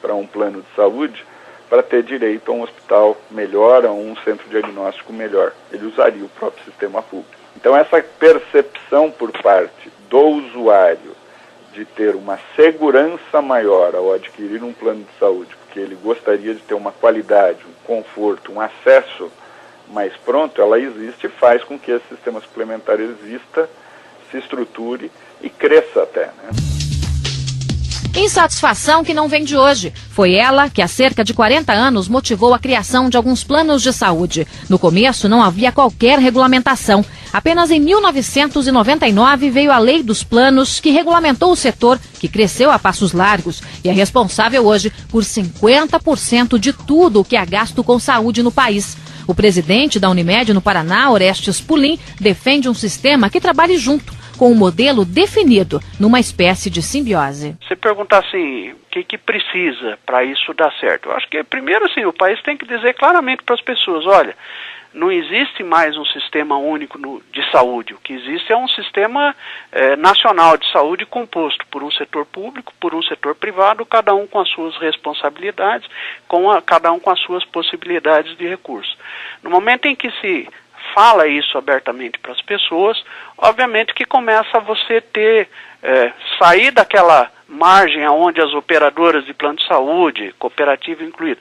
para um plano de saúde para ter direito a um hospital melhor, a um centro diagnóstico melhor. Ele usaria o próprio sistema público. Então essa percepção por parte do usuário de ter uma segurança maior ao adquirir um plano de saúde, porque ele gostaria de ter uma qualidade, um conforto, um acesso mais pronto, ela existe e faz com que esse sistema suplementar exista, se estruture e cresça até, né? Insatisfação que não vem de hoje. Foi ela que há cerca de 40 anos motivou a criação de alguns planos de saúde. No começo não havia qualquer regulamentação. Apenas em 1999 veio a Lei dos Planos, que regulamentou o setor, que cresceu a passos largos e é responsável hoje por 50% de tudo o que é gasto com saúde no país. O presidente da Unimed no Paraná, Orestes Pulim, defende um sistema que trabalhe junto, com um modelo definido, numa espécie de simbiose. Você perguntar assim, o que precisa para isso dar certo? Eu acho que primeiro assim, o país tem que dizer claramente para as pessoas, olha, não existe mais um sistema único de saúde. O que existe é um sistema nacional de saúde composto por um setor público, por um setor privado, cada um com as suas responsabilidades, cada um com as suas possibilidades de recursos. No momento em que se fala isso abertamente para as pessoas, obviamente que começa a você sair daquela margem onde as operadoras de plano de saúde, cooperativa incluída,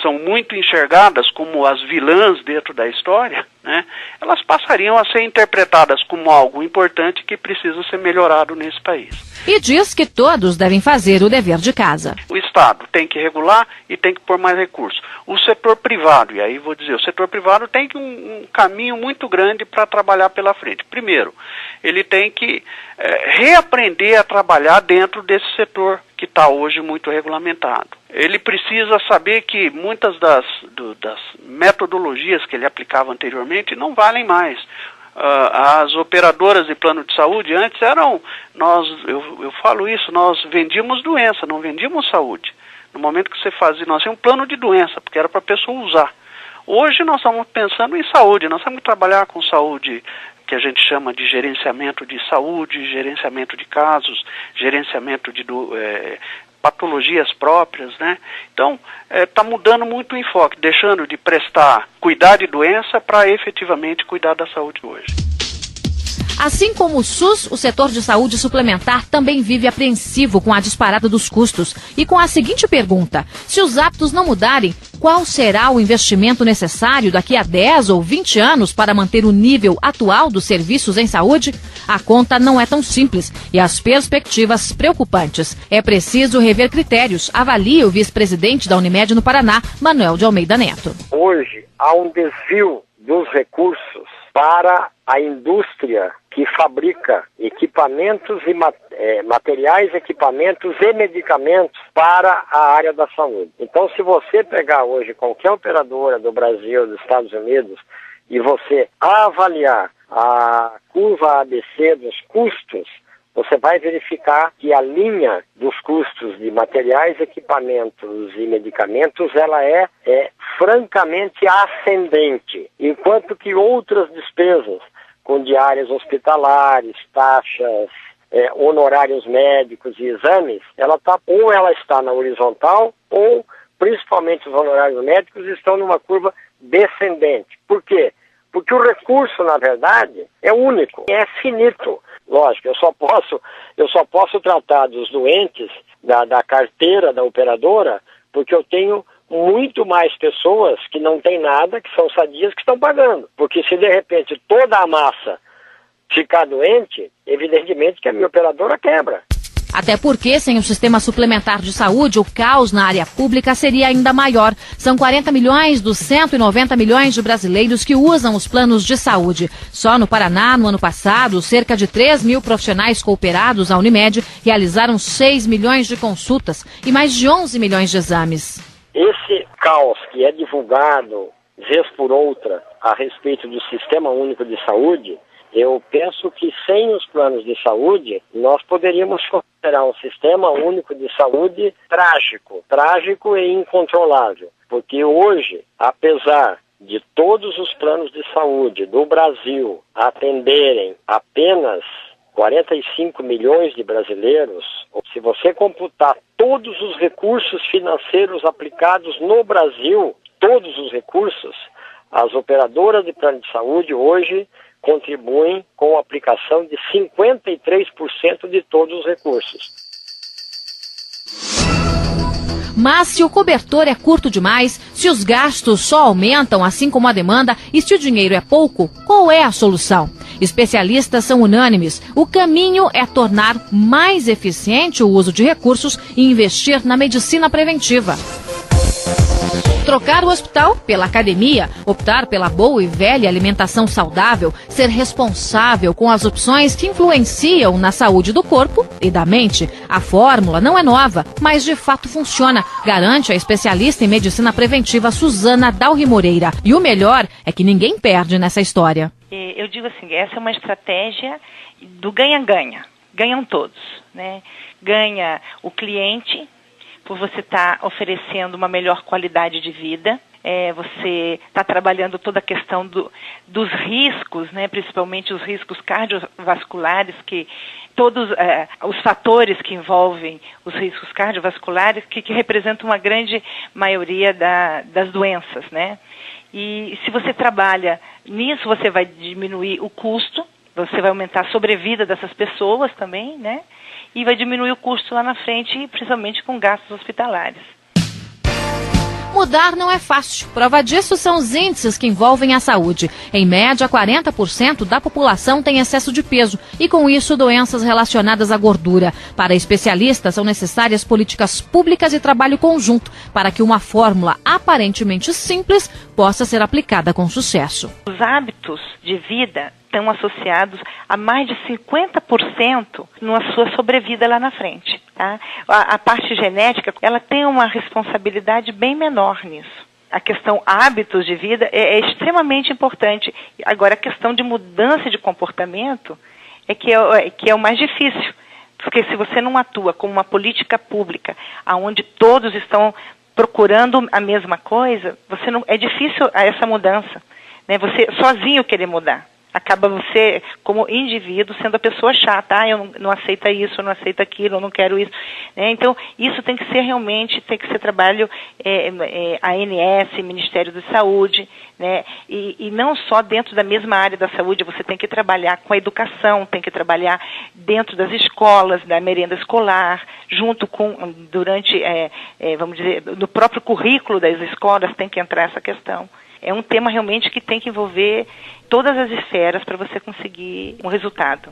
são muito enxergadas como as vilãs dentro da história, né? Elas passariam a ser interpretadas como algo importante que precisa ser melhorado nesse país. E diz que todos devem fazer o dever de casa. O Estado tem que regular e tem que pôr mais recursos. O setor privado, e aí vou dizer, o setor privado tem um caminho muito grande para trabalhar pela frente. Primeiro, ele tem que reaprender a trabalhar dentro desse setor que está hoje muito regulamentado. Ele precisa saber que muitas das metodologias que ele aplicava anteriormente não valem mais. As operadoras de plano de saúde antes eu falo isso, nós vendíamos doença, não vendíamos saúde. No momento que você fazia, nós tínhamos um plano de doença, porque era para a pessoa usar. Hoje nós estamos pensando em saúde, nós temos que trabalhar com saúde, que a gente chama de gerenciamento de saúde, gerenciamento de casos, gerenciamento de patologias próprias, né? Então, está mudando muito o enfoque, deixando de cuidar de doença para efetivamente cuidar da saúde hoje. Assim como o SUS, o setor de saúde suplementar também vive apreensivo com a disparada dos custos e com a seguinte pergunta: se os hábitos não mudarem, qual será o investimento necessário daqui a 10 ou 20 anos para manter o nível atual dos serviços em saúde? A conta não é tão simples e as perspectivas preocupantes. É preciso rever critérios, avalia o vice-presidente da Unimed no Paraná, Manuel de Almeida Neto. Hoje há um desvio dos recursos para a indústria que fabrica equipamentos e materiais, equipamentos e medicamentos para a área da saúde. Então, se você pegar hoje qualquer operadora do Brasil, dos Estados Unidos, e você avaliar a curva ABC dos custos, você vai verificar que a linha dos custos de materiais, equipamentos e medicamentos, ela é francamente ascendente, enquanto que outras despesas, com diárias hospitalares, taxas, honorários médicos e exames, ela está na horizontal ou, principalmente os honorários médicos, estão numa curva descendente. Por quê? Porque o recurso, na verdade, é único, é finito. Lógico, eu só posso tratar dos doentes da carteira da operadora, porque eu tenho muito mais pessoas que não têm nada, que são sadias, que estão pagando. Porque se de repente toda a massa ficar doente, evidentemente que a minha operadora quebra. Até porque, sem o sistema suplementar de saúde, o caos na área pública seria ainda maior. São 40 milhões dos 190 milhões de brasileiros que usam os planos de saúde. Só no Paraná, no ano passado, cerca de 3 mil profissionais cooperados à Unimed realizaram 6 milhões de consultas e mais de 11 milhões de exames. Esse caos que é divulgado, vez por outra, a respeito do Sistema Único de Saúde, eu penso que sem os planos de saúde, nós poderíamos considerar um sistema único de saúde trágico e incontrolável. Porque hoje, apesar de todos os planos de saúde do Brasil atenderem apenas 45 milhões de brasileiros, se você computar todos os recursos financeiros aplicados no Brasil, todos os recursos, as operadoras de plano de saúde hoje contribuem com a aplicação de 53% de todos os recursos. Mas se o cobertor é curto demais, se os gastos só aumentam assim como a demanda e se o dinheiro é pouco, qual é a solução? Especialistas são unânimes. O caminho é tornar mais eficiente o uso de recursos e investir na medicina preventiva. Trocar o hospital pela academia, optar pela boa e velha alimentação saudável, ser responsável com as opções que influenciam na saúde do corpo e da mente. A fórmula não é nova, mas de fato funciona, garante a especialista em medicina preventiva Suzana Dalry Moreira. E o melhor é que ninguém perde nessa história. Eu digo assim, essa é uma estratégia do ganha-ganha. Ganham todos, né? Ganha o cliente, por você estar oferecendo uma melhor qualidade de vida, você está trabalhando toda a questão dos riscos, né, principalmente os riscos cardiovasculares, que todos os fatores que envolvem os riscos cardiovasculares, que representam uma grande maioria das doenças, né? E se você trabalha nisso, você vai diminuir o custo, você vai aumentar a sobrevida dessas pessoas também, né? E vai diminuir o custo lá na frente, principalmente com gastos hospitalares. Mudar não é fácil. Prova disso são os índices que envolvem a saúde. Em média, 40% da população tem excesso de peso e, com isso, doenças relacionadas à gordura. Para especialistas, são necessárias políticas públicas e trabalho conjunto para que uma fórmula aparentemente simples possa ser aplicada com sucesso. Os hábitos de vida estão associados a mais de 50% na sua sobrevida lá na frente. Tá? A parte genética, ela tem uma responsabilidade bem menor nisso. A questão hábitos de vida é extremamente importante. Agora, a questão de mudança de comportamento é que é o mais difícil. Porque se você não atua como uma política pública, onde todos estão procurando a mesma coisa, é difícil essa mudança, né? Você sozinho querer mudar. Acaba você, como indivíduo, sendo a pessoa chata. Eu não aceito isso, eu não aceito aquilo, eu não quero isso. Né? Então, isso tem que ser trabalho ANS, Ministério da Saúde, né? E não só dentro da mesma área da saúde, você tem que trabalhar com a educação, tem que trabalhar dentro das escolas, da merenda escolar, junto com, vamos dizer, no próprio currículo das escolas tem que entrar essa questão. É um tema realmente que tem que envolver todas as esferas para você conseguir um resultado.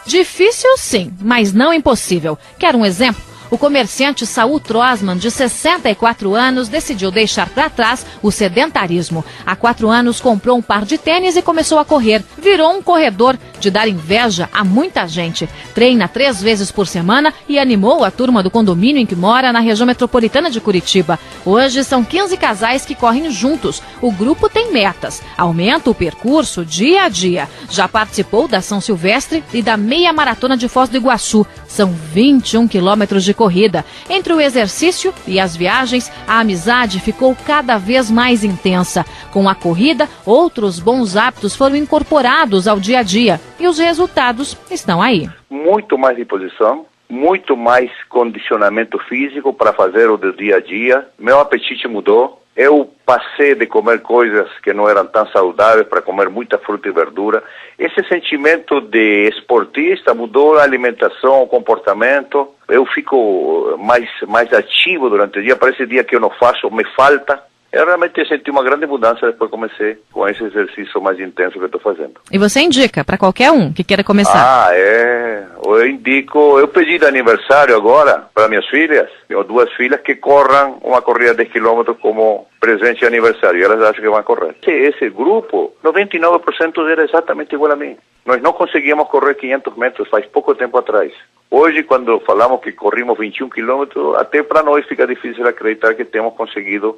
Difícil sim, mas não impossível. Quer um exemplo? O comerciante Saul Trosman, de 64 anos, decidiu deixar para trás o sedentarismo. Há 4 anos comprou um par de tênis e começou a correr. Virou um corredor de dar inveja a muita gente. Treina 3 vezes por semana e animou a turma do condomínio em que mora na região metropolitana de Curitiba. Hoje são 15 casais que correm juntos. O grupo tem metas. Aumenta o percurso dia a dia. Já participou da São Silvestre e da meia maratona de Foz do Iguaçu. São 21 quilômetros de corrida. Entre o exercício e as viagens, a amizade ficou cada vez mais intensa. Com a corrida, outros bons hábitos foram incorporados ao dia a dia. E os resultados estão aí. Muito mais disposição, muito mais condicionamento físico para fazer o do dia a dia. Meu apetite mudou. Eu passei de comer coisas que não eram tão saudáveis para comer muita fruta e verdura. Esse sentimento de esportista mudou a alimentação, o comportamento. Eu fico mais ativo durante o dia. Parece dia que eu não faço, me falta. Eu realmente senti uma grande mudança depois que comecei com esse exercício mais intenso que eu estou fazendo. E você indica para qualquer um que queira começar? Eu indico, eu pedi de aniversário agora para minhas filhas, tenho 2 filhas que corram uma corrida de 10 km como presente de aniversário, e elas acham que vão correr. Esse grupo, 99% era exatamente igual a mim. Nós não conseguíamos correr 500 metros faz pouco tempo atrás. Hoje, quando falamos que corrimos 21 km, até para nós fica difícil acreditar que temos conseguido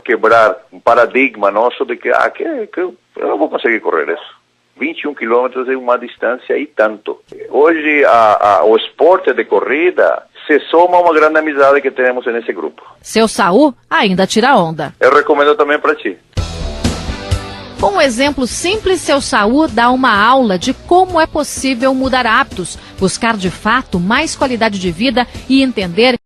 quebrar um paradigma nosso de que eu não vou conseguir correr isso. 21 quilômetros é uma distância e tanto. Hoje, o esporte de corrida se soma a uma grande amizade que temos nesse grupo. Seu Saul ainda tira onda. Eu recomendo também para ti. Com um exemplo simples, Seu Saúl dá uma aula de como é possível mudar hábitos, buscar de fato mais qualidade de vida e entender